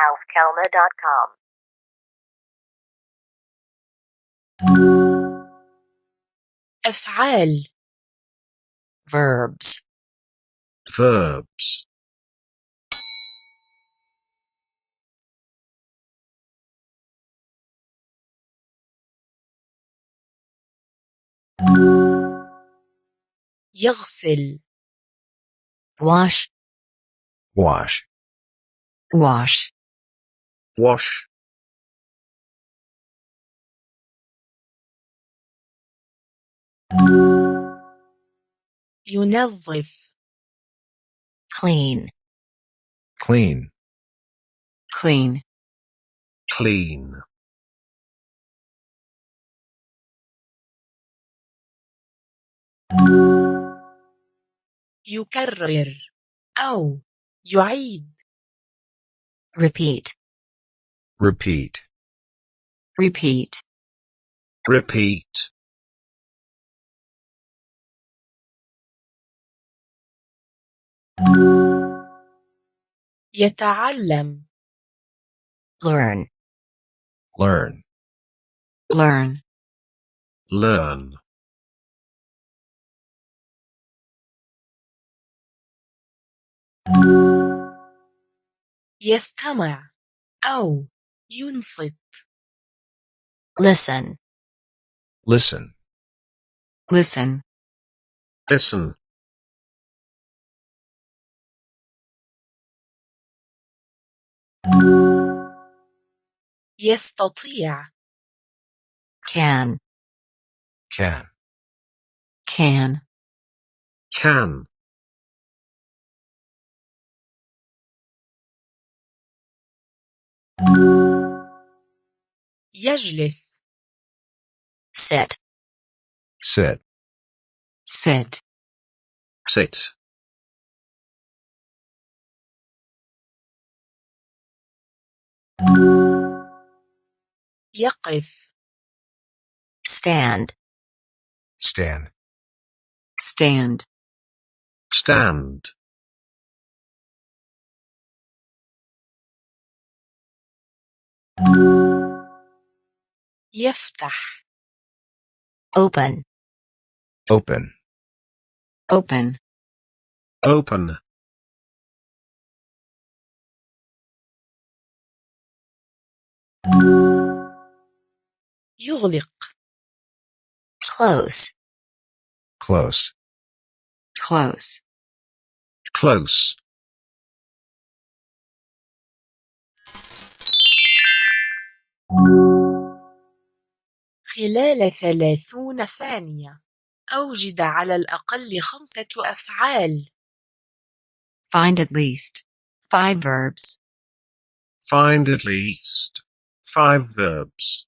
auf كلمة.com. أفعال. Verbs. Verbs. يغسل. wash, Wash. wash, Wash. ينظف. clean, Clean. clean, Clean. يكرر أو يعيد. repeat, Repeat. repeat, Repeat. يتعلم. learn, Learn. learn, Learn. يستمع أو ينصت. listen, Listen. listen, Listen. يستطيع. can, Can. can, Can. يجلس. sit, Sit. sit, Sit. يقف. stand, Stand. stand, Stand. يفتح. open, Open. open, Open. يغلق. close, Close. close, Close. خلال 30 ثانية أوجد على الأقل 5 أفعال. find at least 5 verbs, Find at least 5 verbs.